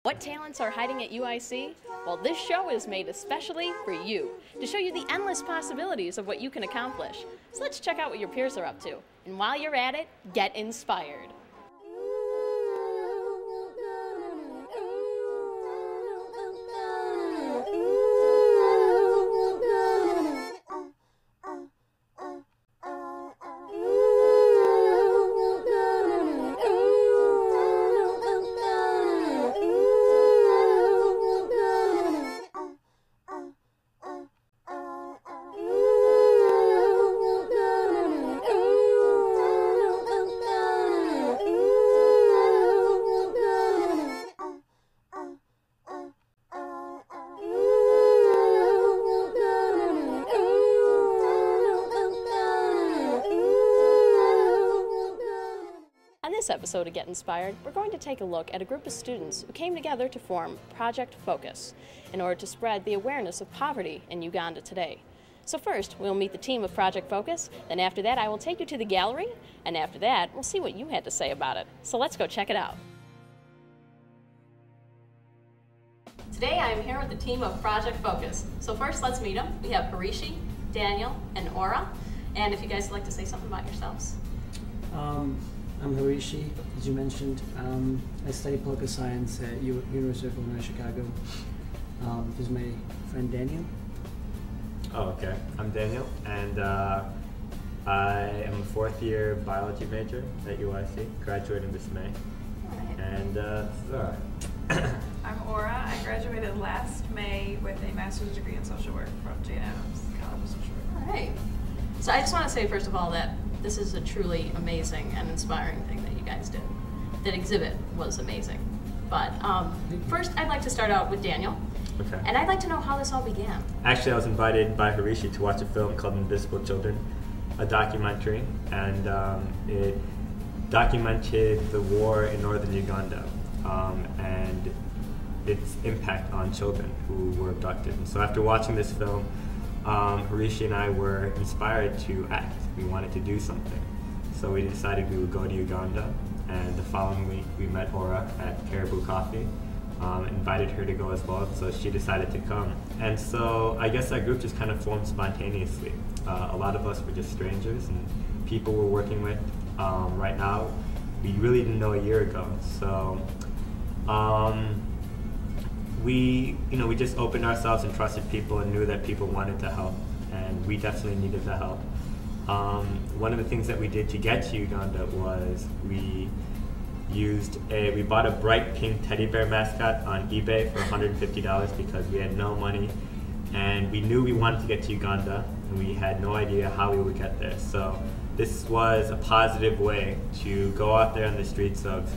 What talents are hiding at UIC? Well, this show is made especially for you, to show you the endless possibilities of what you can accomplish. So let's check out what your peers are up to. And while you're at it, get inspired. On this episode of Get Inspired, we're going to take a look at a group of students who came together to form Project4 in order to spread the awareness of poverty in Uganda today. So first, we'll meet the team of Project4, then after that I will take you to the gallery, and after that we'll see what you had to say about it. So let's go check it out. Today I am here with the team of Project4. So first let's meet them. We have Harishi, Daniel, and Aura. And if you guys would like to say something about yourselves. I'm Harishi, as you mentioned. I study political science at University of Illinois, Chicago. This is my friend Daniel. Oh, okay. I'm Daniel, and I am a fourth-year biology major at UIC, graduating this May. All right. And I'm Aura. I graduated last May with a master's degree in social work from Jane Addams College of Social Work. All right. So I just want to say, first of all, that this is a truly amazing and inspiring thing that you guys did. That exhibit was amazing. But first, I'd like to start out with Daniel. okay. And I'd like to know how this all began. Actually, I was invited by Harishi to watch a film called Invisible Children, a documentary, and it documented the war in northern Uganda and its impact on children who were abducted. And so after watching this film, Harishi and I were inspired to act. We wanted to do something. So we decided we would go to Uganda, and the following week we met Aura at Caribou Coffee, invited her to go as well, so she decided to come. And so I guess that group just kind of formed spontaneously. A lot of us were just strangers and people we're working with right now we really didn't know a year ago. So we just opened ourselves and trusted people and knew that people wanted to help, and we definitely needed the help. One of the things that we did to get to Uganda was we bought a bright pink teddy bear mascot on eBay for $150 because we had no money, and we knew we wanted to get to Uganda and we had no idea how we would get there. So this was a positive way to go out there on the streets of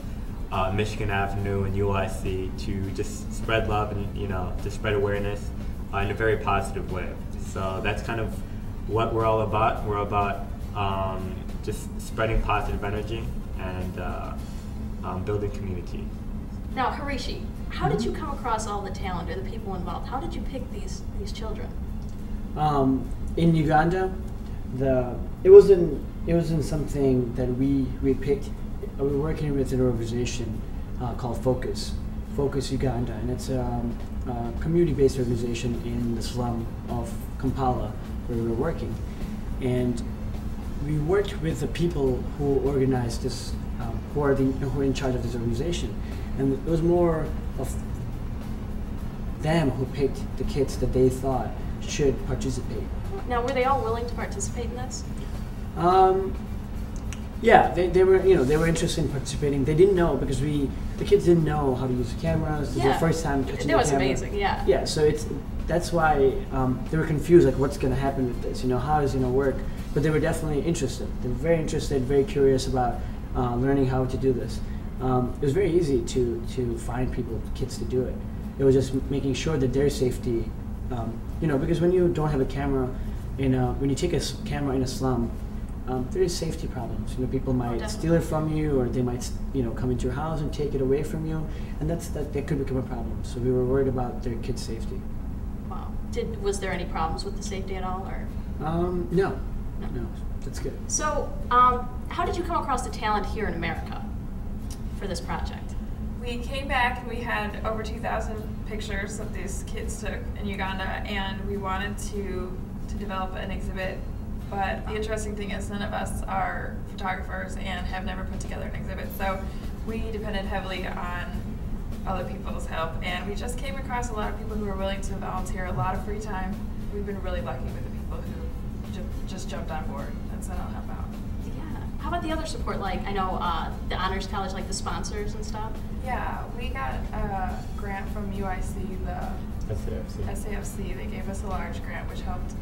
Michigan Avenue and UIC to just spread love and to spread awareness in a very positive way. So that's kind of what we're all about. We're about just spreading positive energy and building community. Now, Harishi, how did you come across all the talent or the people involved? How did you pick these children? In Uganda, it wasn't something that we picked. We were working with an organization called Focus Uganda, and it's a community-based organization in the slum of Kampala where we were working. And we worked with the people who organized this, who are in charge of this organization. And it was more of them who picked the kids that they thought should participate. Now, were they all willing to participate in this? Yeah, they were interested in participating. They didn't know because the kids didn't know how to use the cameras. It was their first time touching the camera. It was amazing, yeah. Yeah, so that's why they were confused, like what's going to happen with this, how is it going to work? But they were definitely interested. They were very interested, very curious about learning how to do this. It was very easy to find kids to do it. It was just making sure that their safety, because when you don't have a camera, when you take a camera in a slum, there is safety problems. People might steal it from you, or they might come into your house and take it away from you, and that could become a problem. So we were worried about their kids' safety. Wow. Was there any problems with the safety at all, or? No, that's good. So, how did you come across the talent here in America for this project? We came back and we had over 2,000 pictures that these kids took in Uganda, and we wanted to develop an exhibit. But the interesting thing is none of us are photographers and have never put together an exhibit. So we depended heavily on other people's help, and we just came across a lot of people who were willing to volunteer a lot of free time. We've been really lucky with the people who just jumped on board and said, I'll help out. How about the other support? Like, I know the Honors College, like the sponsors and stuff. Yeah, we got a grant from UIC, the SAFC. They gave us a large grant, which helped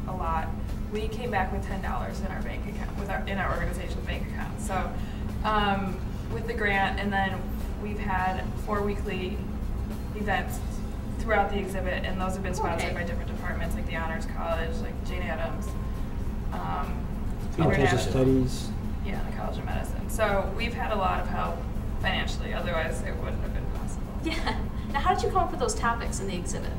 a lot. We came back with $10 in our bank account, in our organization's bank account. So, with the grant, and then we've had 4 weekly events throughout the exhibit, and those have been sponsored by different departments, like the Honors College, like Jane Addams, International Studies. Yeah, the College of Medicine. So we've had a lot of help financially, otherwise it wouldn't have been possible. Yeah. Now, how did you come up with those topics in the exhibit?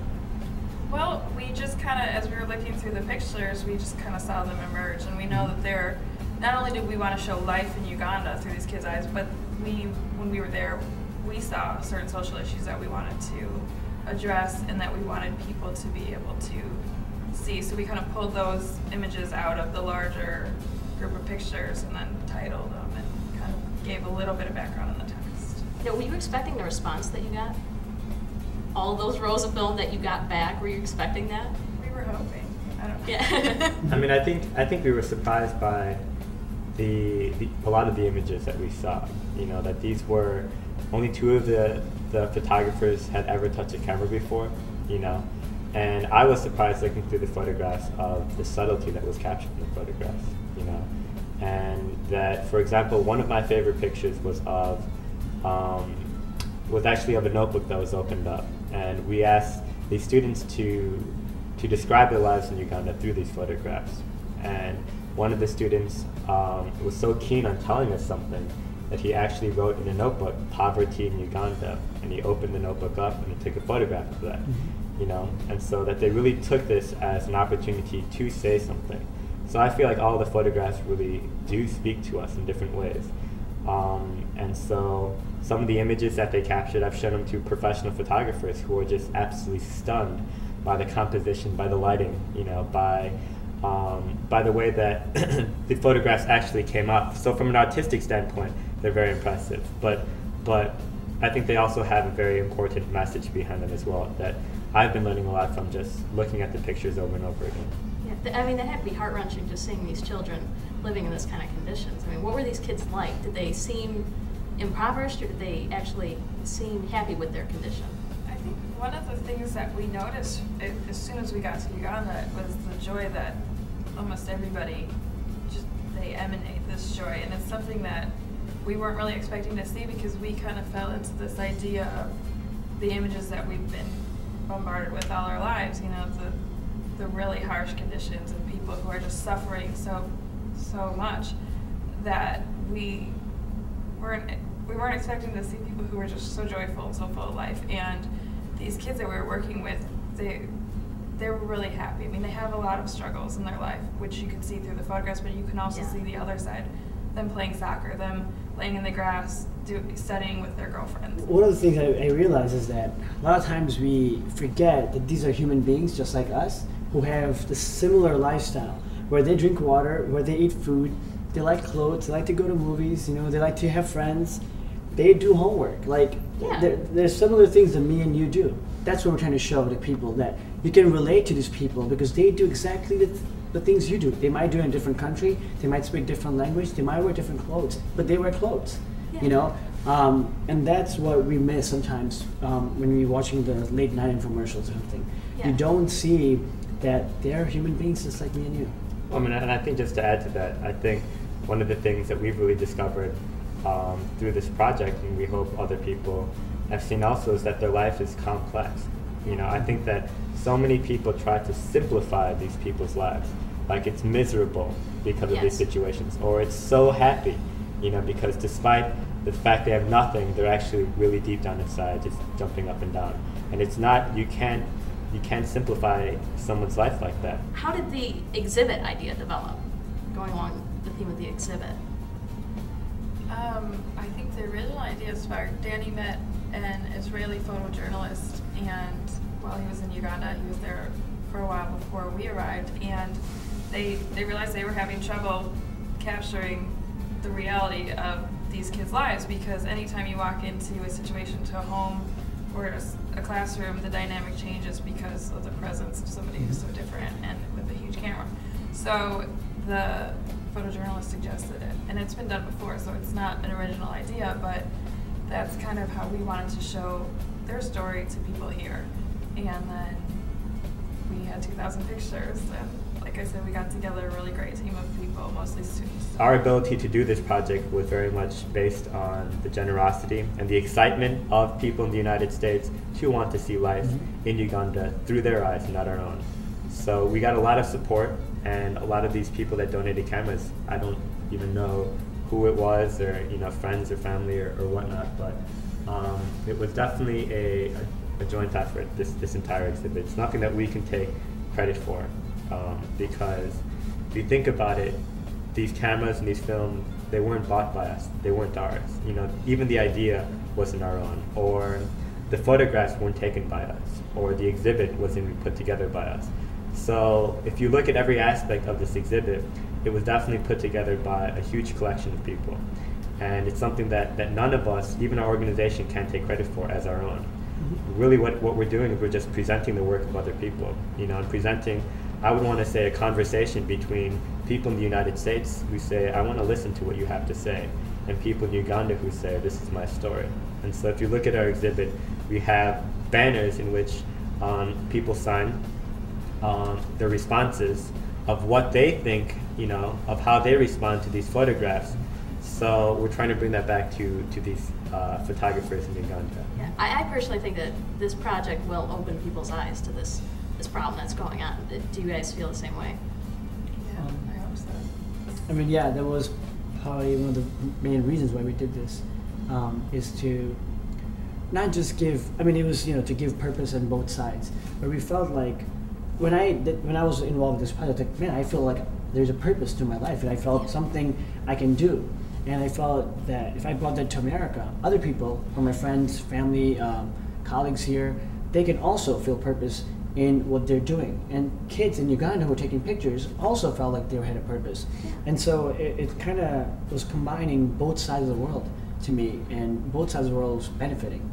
Well, we just kind of, as we were looking through the pictures, we just kind of saw them emerge, and we know that they're, not only did we want to show life in Uganda through these kids' eyes, but when we were there, we saw certain social issues that we wanted to address and that we wanted people to be able to see. So we kind of pulled those images out of the larger group of pictures and then titled them and kind of gave a little bit of background in the text. Yeah, were you expecting the response that you got? All of those rolls of film that you got back, were you expecting that? We were hoping. I don't know. Yeah. I mean, I think we were surprised by a lot of the images that we saw. You know, that these were only 2 of the photographers had ever touched a camera before. You know, and I was surprised looking through the photographs of the subtlety that was captured in the photographs. You know, and that, for example, one of my favorite pictures was actually of a notebook that was opened up, and we asked these students to describe their lives in Uganda through these photographs. And one of the students was so keen on telling us something that he actually wrote in a notebook, "Poverty in Uganda," and he opened the notebook up and he took a photograph of that. You know, and so that they really took this as an opportunity to say something. So I feel like all the photographs really do speak to us in different ways. And so some of the images that they captured, I've shown them to professional photographers who are just absolutely stunned by the composition, by the lighting, you know, by the way that the photographs actually came up. So from an artistic standpoint, they're very impressive. But I think they also have a very important message behind them as well that I've been learning a lot from just looking at the pictures over and over again. Yeah, I mean, that had to be heart-wrenching just seeing these children living in this kind of conditions. I mean, what were these kids like? Did they seem impoverished, or did they actually seem happy with their condition? I think one of the things that we noticed as soon as we got to Uganda was the joy that almost everybody, they emanate this joy, and it's something that we weren't really expecting to see because we kind of fell into this idea of the images that we've been bombarded with all our lives, you know, the really harsh conditions and people who are just suffering so much that we weren't expecting to see people who were just so joyful and so full of life. And these kids that we were working with, they were really happy. I mean, they have a lot of struggles in their life, which you can see through the photographs, but you can also see the other side, them playing soccer, them laying in the grass, studying with their girlfriends. One of the things I realize is that a lot of times we forget that these are human beings just like us who have the similar lifestyle, where they drink water, where they eat food, they like clothes, they like to go to movies, you know, they like to have friends, they do homework. Like, there's similar things that me and you do. That's what we're trying to show to people, that you can relate to these people because they do exactly the things you do. They might do it in a different country, they might speak different language, they might wear different clothes, but they wear clothes, you know? And that's what we miss sometimes when we're watching the late night infomercials or something. You don't see that they're human beings just like me and you. I mean, and I think just to add to that, I think one of the things that we've really discovered through this project, and we hope other people have seen also, is that their life is complex. You know, I think that so many people try to simplify these people's lives, like it's miserable because of these situations, or it's so happy, you know, because despite the fact they have nothing, they're actually really deep down inside just jumping up and down. And it's not, you can't simplify someone's life like that. How did the exhibit idea develop, going along the theme of the exhibit? I think the original idea inspired. Danny met an Israeli photojournalist, and while he was in Uganda, he was there for a while before we arrived, and they realized they were having trouble capturing the reality of these kids' lives, because anytime you walk into a situation, to a home or a classroom, the dynamic changes because of the presence of somebody who's so different and with a huge camera. So the photojournalist suggested it, and it's been done before, so it's not an original idea, but that's kind of how we wanted to show their story to people here. And then we had 2,000 pictures, and like I said, we got together a really great team of people, mostly students. Our ability to do this project was very much based on the generosity and the excitement of people in the United States to want to see life in Uganda through their eyes and not our own. So we got a lot of support, and a lot of these people that donated cameras, I don't even know who it was, or friends or family or whatnot, but it was definitely a joint effort, this entire exhibit. It's nothing that we can take credit for, because if you think about it, these cameras and these films, they weren't bought by us, they weren't ours. Even the idea wasn't our own, or the photographs weren't taken by us, or the exhibit wasn't put together by us. So if you look at every aspect of this exhibit, it was definitely put together by a huge collection of people. And it's something that none of us, even our organization, can take credit for as our own. Really what we're doing is we're just presenting the work of other people, and presenting, I would want to say, a conversation between people in the United States who say, I want to listen to what you have to say, and people in Uganda who say, this is my story. And so if you look at our exhibit, we have banners in which people sign their responses of what they think, of how they respond to these photographs. So we're trying to bring that back to these photographers in Uganda. Yeah, I personally think that this project will open people's eyes to this problem that's going on. Do you guys feel the same way? Yeah, I hope so. I mean, yeah, that was probably one of the main reasons why we did this, is to not just give, it was, to give purpose on both sides. But we felt like, when I was involved in this project, like, man, I feel like there's a purpose to my life, and I felt something I can do. And I felt that if I brought that to America, other people, or my friends, family, colleagues here, they can also feel purpose in what they're doing. And kids in Uganda who were taking pictures also felt like they had a purpose. And so it kind of was combining both sides of the world to me, and both sides of the world was benefiting.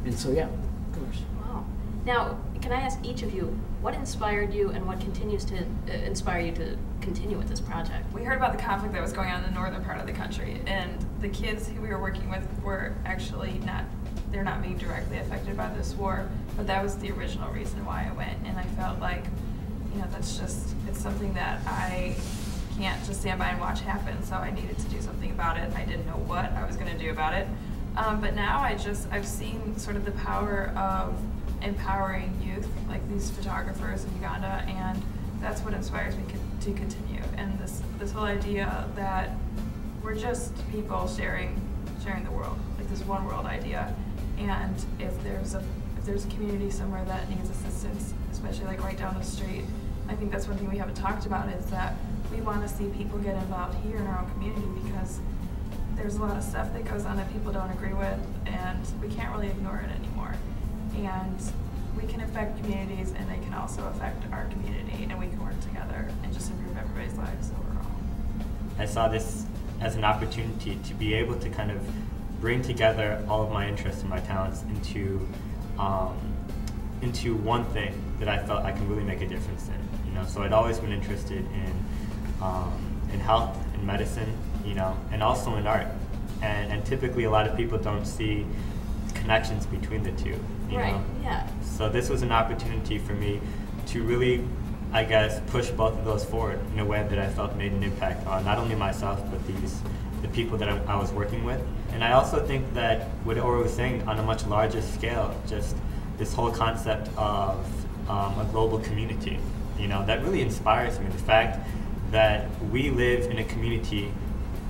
And so, yeah, of course. Wow. Now, can I ask each of you, what inspired you and what continues to inspire you to continue with this project? We heard about the conflict that was going on in the northern part of the country, and the kids who we were working with were actually they're not being directly affected by this war, but that was the original reason why I went, and I felt like, it's something that I can't just stand by and watch happen, so I needed to do something about it. I didn't know what I was going to do about it, but now I've seen sort of the power of empowering youth, like these photographers in Uganda, and that's what inspires me to continue. And this whole idea that we're just people sharing the world, like this one world idea. And if there's a community somewhere that needs assistance, especially like right down the street, I think that's one thing we haven't talked about, is that we want to see people get involved here in our own community, because there's a lot of stuff that goes on that people don't agree with, and we can't really ignore it anymore. And we can affect communities, and they can also affect our community, and we can work together and just improve everybody's lives overall. I saw this as an opportunity to be able to kind of bring together all of my interests and my talents into one thing that I felt I can really make a difference in. So I'd always been interested in health and medicine, and also in art. And typically a lot of people don't see connections between the two. You know? Yeah. So this was an opportunity for me to really, I guess, push both of those forward in a way that I felt made an impact on not only myself, but the people that I was working with. And I also think that what Ora was saying on a much larger scale, just this whole concept of a global community, that really inspires me. The fact that we live in a community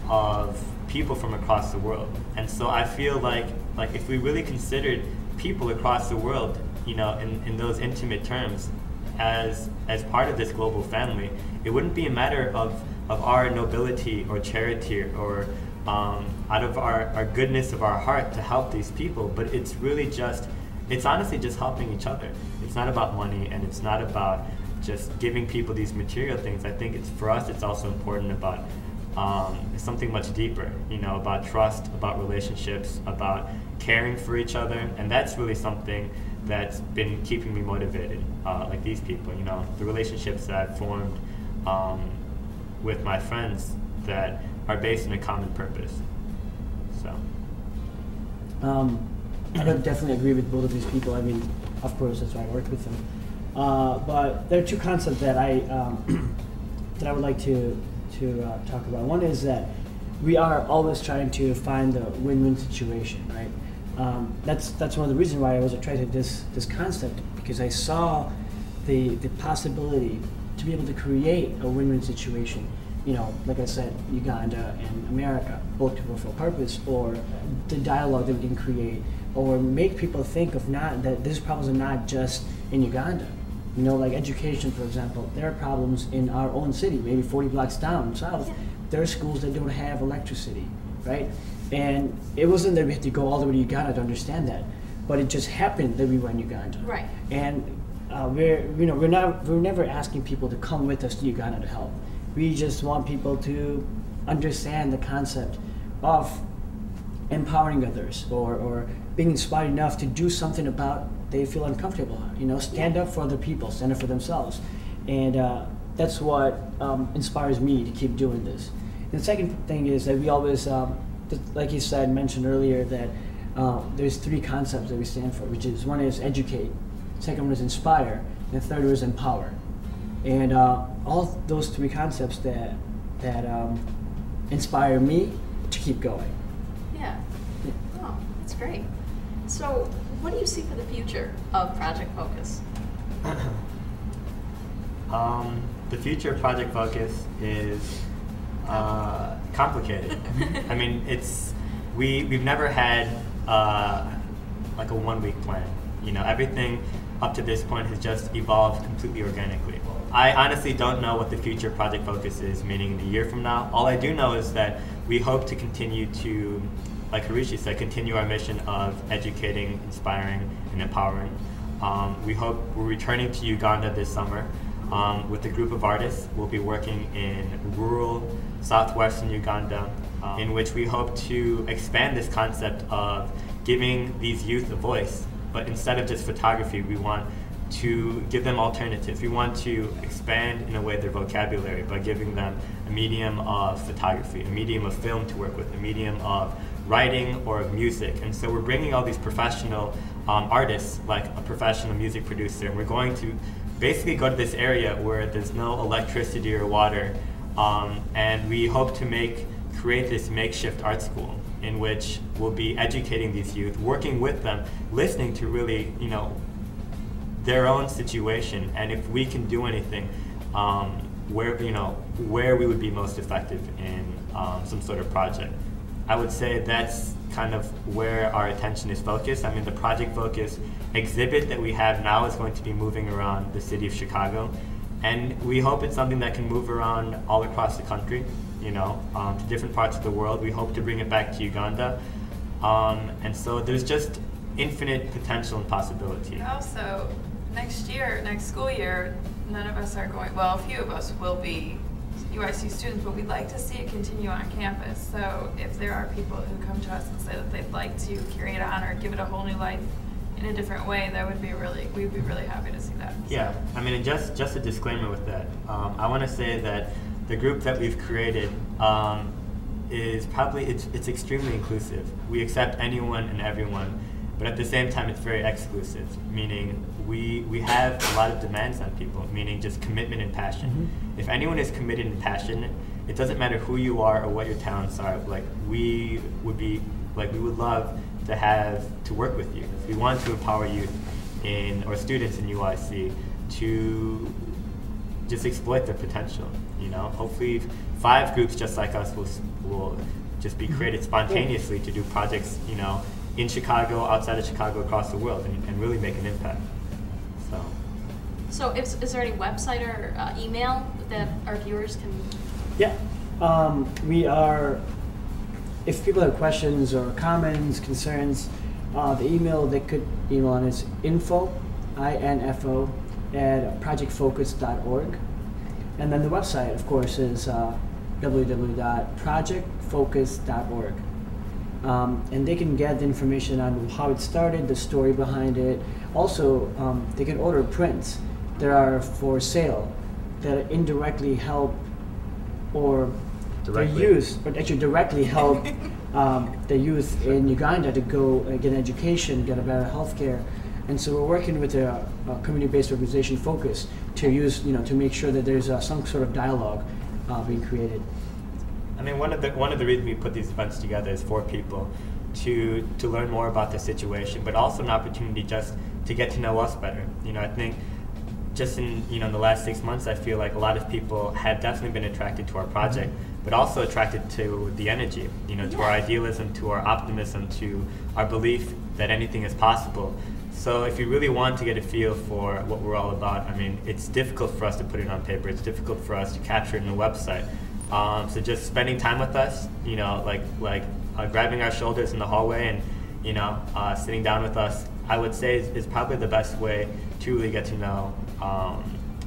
of people from across the world. And so I feel like if we really considered people across the world, in those intimate terms, as part of this global family, it wouldn't be a matter of our nobility or charity or out of our goodness of our heart to help these people, but it's really just, it's honestly just helping each other. It's not about money, and it's not about just giving people these material things. I think for us, it's also important about something much deeper, about trust, about relationships, about caring for each other, and that's really something that's been keeping me motivated, like these people, the relationships that I've formed with my friends that are based on a common purpose. So. I would definitely agree with both of these people. I mean, of course, that's why I work with them. But there are two concepts that I that I would like to talk about. One is that we are always trying to find the win-win situation, right? That's one of the reasons why I was attracted to this concept, because I saw the possibility to be able to create a win-win situation. Like I said, Uganda and America, both people for a purpose, or the dialogue that we can create, or make people think of that these problems are not just in Uganda. Like education, for example, there are problems in our own city, maybe 40 blocks down south. There are schools that don't have electricity, right? And it wasn't that we had to go all the way to Uganda to understand that, but it just happened that we were in Uganda. Right. And we're never asking people to come with us to Uganda to help. We just want people to understand the concept of empowering others, or being inspired enough to do something about they feel uncomfortable. Stand up for other people, stand up for themselves, and that's what inspires me to keep doing this. And the second thing is that we always, like you said, mentioned earlier, that there's three concepts that we stand for, which is, one is educate, second one is inspire, and the third one is empower. And all those three concepts that inspire me to keep going. Yeah. Oh, that's great. So, what do you see for the future of Project Focus? The future of Project Focus is complicated. I mean, we've never had like a 1 week plan. Everything up to this point has just evolved completely organically. I honestly don't know what the future of Project Focus is, meaning a year from now. All I do know is that we hope to continue to, like Harishi said, continue our mission of educating, inspiring, and empowering. We hope we're returning to Uganda this summer with a group of artists. We'll be working in rural southwestern Uganda, in which we hope to expand this concept of giving these youth a voice. But instead of just photography, we want to give them alternatives. We want to expand, in a way, their vocabulary by giving them a medium of photography, a medium of film to work with, a medium of writing or of music. And so we're bringing all these professional artists, like a professional music producer, and we're going to basically go to this area where there's no electricity or water, and we hope to create this makeshift art school in which we'll be educating these youth, working with them, listening to really, their own situation, and if we can do anything, where we would be most effective in some sort of project. I would say that's kind of where our attention is focused. I mean, the Project Focus exhibit that we have now is going to be moving around the city of Chicago, and we hope it's something that can move around all across the country, to different parts of the world. We hope to bring it back to Uganda, and so there's just infinite potential and possibility. Also, next school year, none of us are going, well, a few of us will be UIC students, but we'd like to see it continue on campus. So if there are people who come to us and say that they'd like to carry it on or give it a whole new life in a different way, we'd be really happy to see that. Yeah, I mean, and just a disclaimer with that. I want to say that the group that we've created is probably, it's extremely inclusive. We accept anyone and everyone, but at the same time, it's very exclusive, meaning we have a lot of demands on people, meaning just commitment and passion. Mm-hmm. If anyone is committed and passionate, it doesn't matter who you are or what your talents are. We would love to work with you. We want to empower youth or students in UIC to just exploit their potential. Hopefully 5 groups just like us will just be created spontaneously to do projects, in Chicago, outside of Chicago, across the world, and really make an impact. So is there any website or email that our viewers can? Yeah, we are if people have questions or comments, concerns, the email they could email on is info, I-N-F-O, at projectfocus.org. And then the website, of course, is www.projectfocus.org. And they can get the information on how it started, the story behind it. Also, they can order prints that are for sale that indirectly help or actually directly help the youth in Uganda to go get an education, get a better health care. And so we're working with a community-based organization, Focus, to use, to make sure that there's some sort of dialogue being created. I mean, one of the reasons we put these events together is for people to learn more about the situation, but also an opportunity just to get to know us better. I think just in the last 6 months, I feel like a lot of people have definitely been attracted to our project, but also attracted to the energy, to our idealism, to our optimism, to our belief that anything is possible. So if you really want to get a feel for what we're all about, I mean, it's difficult for us to put it on paper. It's difficult for us to capture it in a website. So just spending time with us, grabbing our shoulders in the hallway and, sitting down with us, I would say is probably the best way to really get to know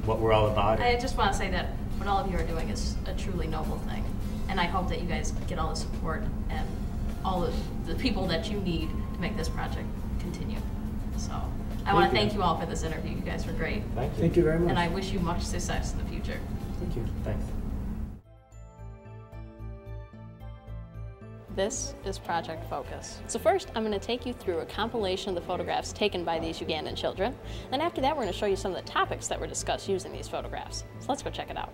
what we're all about. I just want to say that what all of you are doing is a truly noble thing. And I hope that you guys get all the support and all of the people that you need to make this project continue. So I want to thank you all for this interview. You guys were great. Thank you. Thank you very much. And I wish you much success in the future. Thank you. Thanks. This is Project Focus. So first, I'm going to take you through a compilation of the photographs taken by these Ugandan children. Then after that, we're going to show you some of the topics that were discussed using these photographs. So let's go check it out.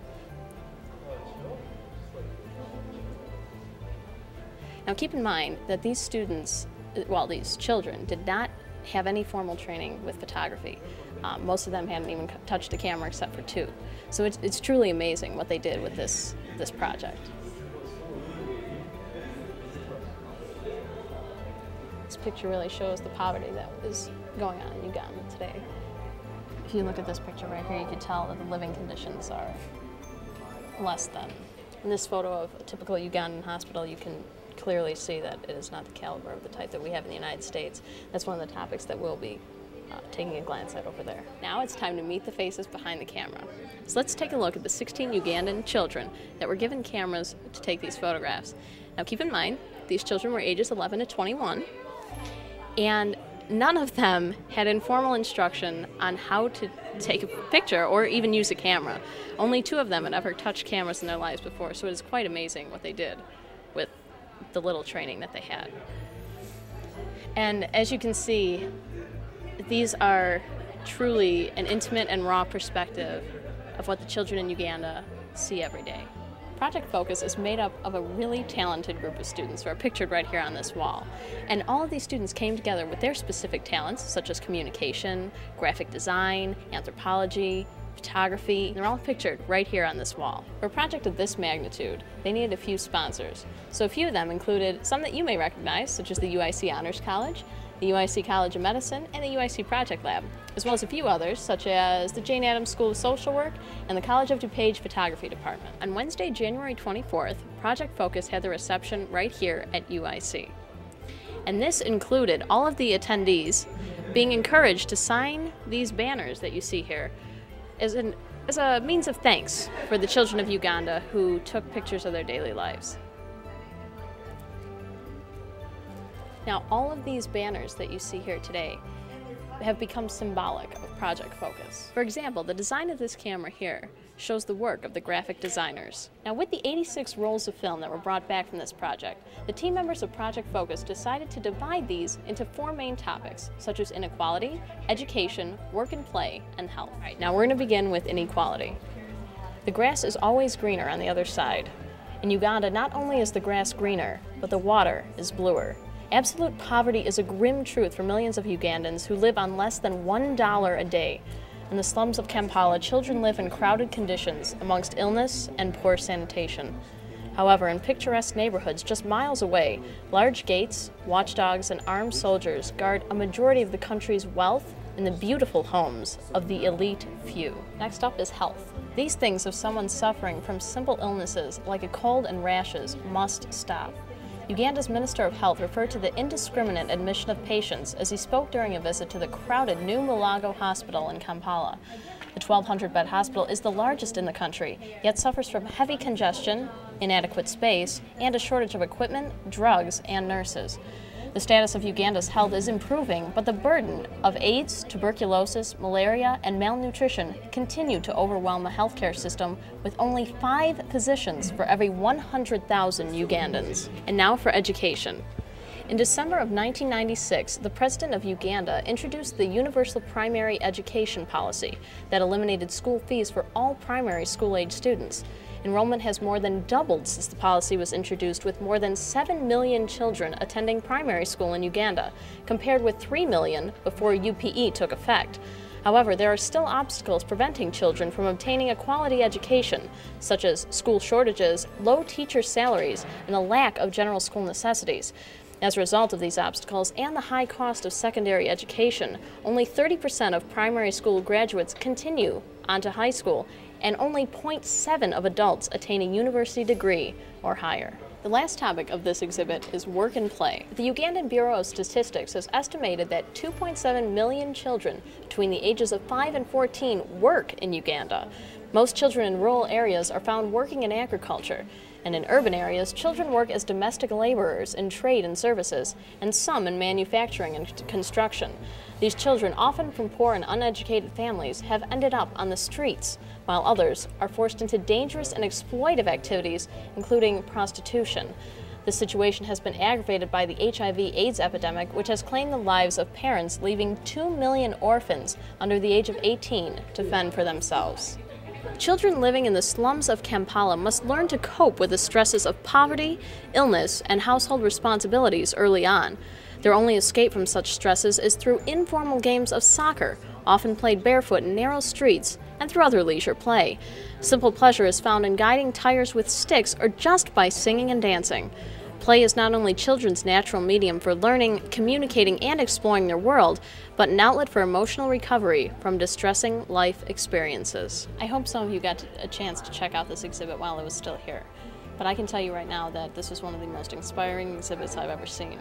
Now keep in mind that these students, these children, did not have any formal training with photography. Most of them hadn't even touched a camera except for 2. So it's truly amazing what they did with this project. This picture really shows the poverty that is going on in Uganda today. If you look at this picture right here, you can tell that the living conditions are less than. In this photo of a typical Ugandan hospital, you can clearly see that it is not the caliber of the type that we have in the United States. That's one of the topics that we'll be taking a glance at over there. Now it's time to meet the faces behind the camera. So let's take a look at the 16 Ugandan children that were given cameras to take these photographs. Now keep in mind, these children were ages 11 to 21, and none of them had informal instruction on how to take a picture or even use a camera. Only 2 of them had ever touched cameras in their lives before, so it is quite amazing what they did with the little training that they had. And as you can see, these are truly an intimate and raw perspective of what the children in Uganda see every day. Project Focus is made up of a really talented group of students who are pictured right here on this wall. And all of these students came together with their specific talents, such as communication, graphic design, anthropology, photography. They're all pictured right here on this wall. For a project of this magnitude, they needed a few sponsors. So a few of them included some that you may recognize, such as the UIC Honors College, the UIC College of Medicine, and the UIC Project Lab, as well as a few others, such as the Jane Addams School of Social Work and the College of DuPage Photography Department. On Wednesday, January 24th, Project Focus had the reception right here at UIC. And this included all of the attendees being encouraged to sign these banners that you see here as a means of thanks for the children of Uganda who took pictures of their daily lives. Now, all of these banners that you see here today have become symbolic of Project Focus. For example, the design of this camera here shows the work of the graphic designers. Now, with the 86 rolls of film that were brought back from this project, the team members of Project Focus decided to divide these into 4 main topics, such as inequality, education, work and play, and health. All right, now we're going to begin with inequality. The grass is always greener on the other side. In Uganda, not only is the grass greener, but the water is bluer. Absolute poverty is a grim truth for millions of Ugandans who live on less than $1 a day. In the slums of Kampala, children live in crowded conditions amongst illness and poor sanitation. However, in picturesque neighborhoods just miles away, large gates, watchdogs, and armed soldiers guard a majority of the country's wealth in the beautiful homes of the elite few. Next up is health. These things of someone suffering from simple illnesses like a cold and rashes must stop. Uganda's Minister of Health referred to the indiscriminate admission of patients as he spoke during a visit to the crowded New Mulago Hospital in Kampala. The 1,200-bed hospital is the largest in the country, yet suffers from heavy congestion, inadequate space, and a shortage of equipment, drugs, and nurses. The status of Uganda's health is improving, but the burden of AIDS, tuberculosis, malaria, and malnutrition continue to overwhelm the healthcare system, with only 5 physicians for every 100,000 Ugandans. And now for education. In December of 1996, the President of Uganda introduced the Universal Primary Education Policy that eliminated school fees for all primary school-age students. Enrollment has more than doubled since the policy was introduced, with more than 7 million children attending primary school in Uganda, compared with 3 million before UPE took effect. However, there are still obstacles preventing children from obtaining a quality education, such as school shortages, low teacher salaries, and a lack of general school necessities. As a result of these obstacles and the high cost of secondary education, only 30% of primary school graduates continue on to high school, and only 0.7% of adults attain a university degree or higher. The last topic of this exhibit is work and play. The Ugandan Bureau of Statistics has estimated that 2.7 million children between the ages of 5 and 14 work in Uganda. Most children in rural areas are found working in agriculture, and in urban areas, children work as domestic laborers in trade and services, and some in manufacturing and construction. These children, often from poor and uneducated families, have ended up on the streets, while others are forced into dangerous and exploitive activities, including prostitution. The situation has been aggravated by the HIV/AIDS epidemic, which has claimed the lives of parents, leaving 2 million orphans under the age of 18 to fend for themselves. Children living in the slums of Kampala must learn to cope with the stresses of poverty, illness, and household responsibilities early on. Their only escape from such stresses is through informal games of soccer, often played barefoot in narrow streets, and through other leisure play. Simple pleasure is found in guiding tires with sticks or just by singing and dancing. Play is not only children's natural medium for learning, communicating, and exploring their world, but an outlet for emotional recovery from distressing life experiences. I hope some of you got a chance to check out this exhibit while it was still here. But I can tell you right now that this is one of the most inspiring exhibits I've ever seen.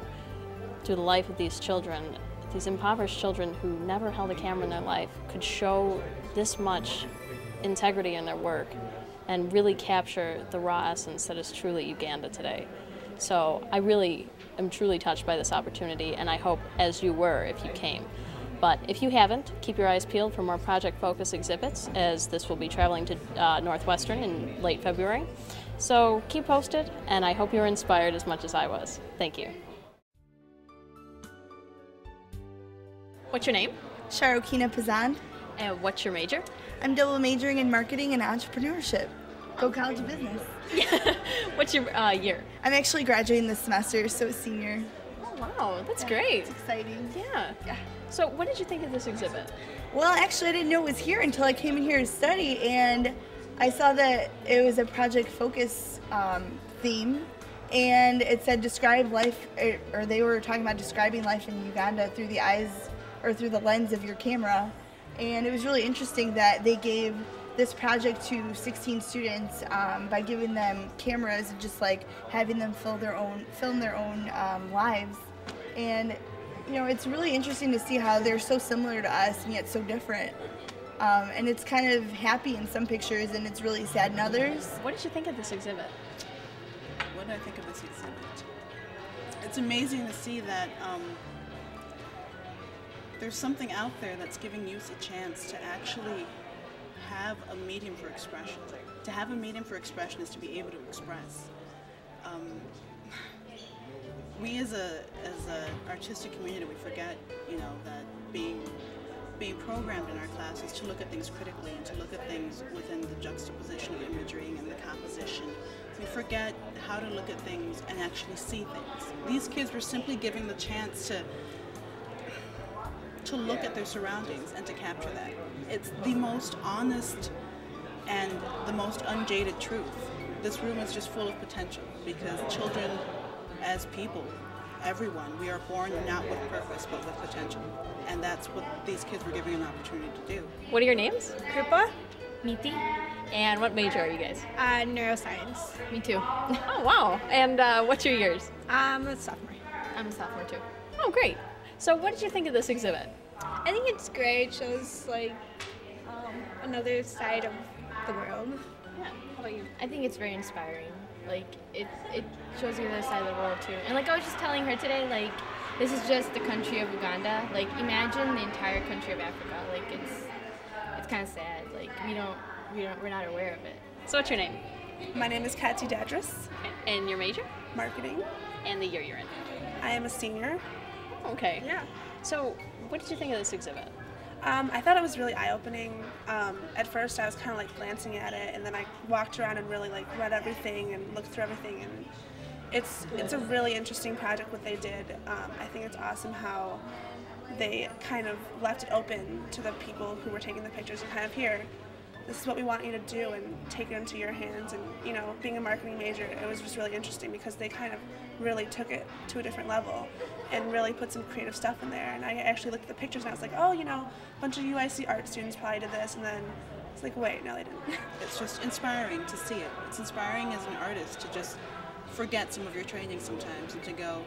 Through the life of these children, these impoverished children who never held a camera in their life could show this much integrity in their work and really capture the raw essence that is truly Uganda today. So I really am truly touched by this opportunity, and I hope as you were if you came. But if you haven't, keep your eyes peeled for more Project Focus exhibits, as this will be traveling to Northwestern in late February. So keep posted, and I hope you're inspired as much as I was. Thank you. What's your name? Sharokina Pazan. And what's your major? I'm double majoring in marketing and entrepreneurship. Go College of Business. Yeah. What's your year? I'm actually graduating this semester, so a senior. Oh, wow. That's great. It's exciting. Yeah. So what did you think of this exhibit? Well, actually, I didn't know it was here until I came in here to study, and I saw that it was a Project Focus theme, and it said describe life, or they were talking about describing life in Uganda through the eyes, or through the lens of your camera. And it was really interesting that they gave this project to 16 students by giving them cameras and just like having them film their own lives. And you know, it's really interesting to see how they're so similar to us and yet so different. And it's kind of happy in some pictures and it's really sad in others. What did you think of this exhibit? What did I think of this exhibit? It's amazing to see that there's something out there that's giving youth a chance to actually have a medium for expression. To have a medium for expression is to be able to express. We as a artistic community, we forget, you know, that being programmed in our classes to look at things critically and to look at things within the juxtaposition of imagery and the composition. We forget how to look at things and actually see things. These kids were simply given the chance to look at their surroundings and to capture that. It's the most honest and the most unjaded truth. This room is just full of potential because children, as people, everyone, we are born not with purpose but with potential. And that's what these kids were given an opportunity to do. What are your names? Kripa, Miti, And what major are you guys? Neuroscience. Me too. Oh, wow. And what's your years? I'm a sophomore. I'm a sophomore too. Oh, great. So what did you think of this exhibit? I think it's great. It shows like another side of the world. Yeah. How about you? I think it's very inspiring. Like it shows you the other side of the world too. And like I was just telling her today, like this is just the country of Uganda. Like imagine the entire country of Africa. Like it's kind of sad. Like we're not aware of it. So what's your name? My name is Kathy Dadris, And your major? marketing. And the year you're in? I am a senior. Okay. Yeah. So what did you think of this exhibit? I thought it was really eye-opening. At first I was kind of like glancing at it, and then I walked around and really like read everything and looked through everything, and it's a really interesting project what they did. I think it's awesome how they kind of left it open to the people who were taking the pictures and kind of here, this is what we want you to do, and take it into your hands. And you know, being a marketing major, it was just really interesting because they kind of really took it to a different level and really put some creative stuff in there. And I actually looked at the pictures and I was like, oh, you know, a bunch of UIC art students probably did this, and then it's like, wait, no, they didn't. It's just inspiring to see it. It's inspiring as an artist to just forget some of your training sometimes and to go,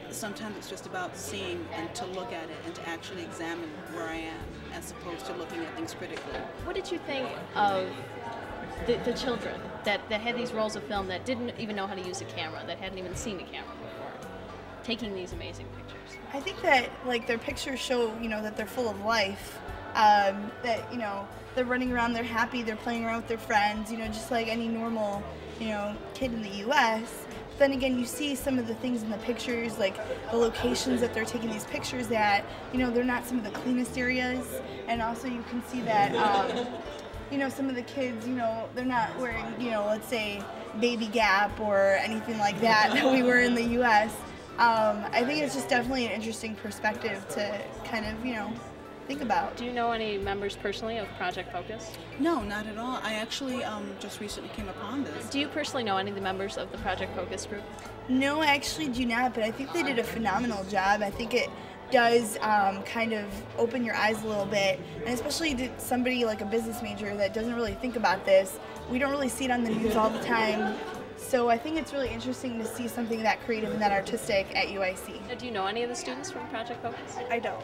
sometimes it's just about seeing and to look at it and to actually examine where I am as opposed to looking at things critically. What did you think of the children that had these rolls of film that didn't even know how to use a camera, that hadn't even seen a camera before, taking these amazing pictures? I think that like their pictures show, you know, that they're full of life. That, you know, they're running around, they're happy, they're playing around with their friends, you know, just like any normal, you know, kid in the U.S. But then again, you see some of the things in the pictures, like the locations that they're taking these pictures at, you know, they're not some of the cleanest areas. And also you can see that, you know, some of the kids, you know, they're not wearing, you know, let's say Baby Gap or anything like that we were in the U.S. I think it's just definitely an interesting perspective to kind of, you know, think about. Do you know any members personally of Project Focus? No, not at all. I actually just recently came upon this. Do you personally know any of the members of the Project Focus group? No, I actually do not, but I think they did a phenomenal job. I think it does kind of open your eyes a little bit, and especially to somebody like a business major that doesn't really think about this. We don't really see it on the news all the time. So I think it's really interesting to see something that creative and that artistic at UIC. Do you know any of the students from Project Focus? I don't.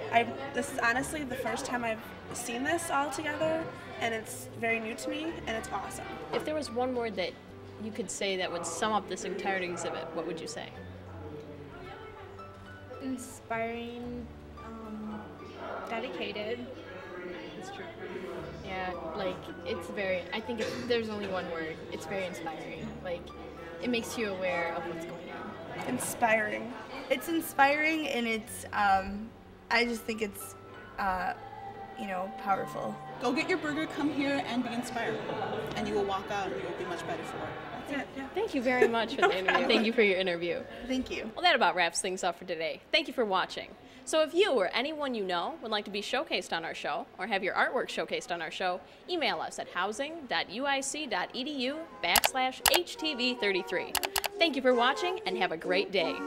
This is honestly the first time I've seen this all together, and it's very new to me, and it's awesome. If there was one word that you could say that would sum up this entire exhibit, what would you say? Inspiring, dedicated. It's true. Yeah, like I think there's only one word. It's very inspiring. Like it makes you aware of what's going on. Inspiring. It's inspiring, and it's, I just think it's, you know, powerful. Go get your burger, come here, and be inspired. And you will walk out and you will be much better for it. That's it. Yeah. Thank you very much for the interview. Thank you for your interview. Thank you. Well, that about wraps things up for today. Thank you for watching. So if you or anyone you know would like to be showcased on our show or have your artwork showcased on our show, email us at housing.uic.edu/HTV33. Thank you for watching and have a great day.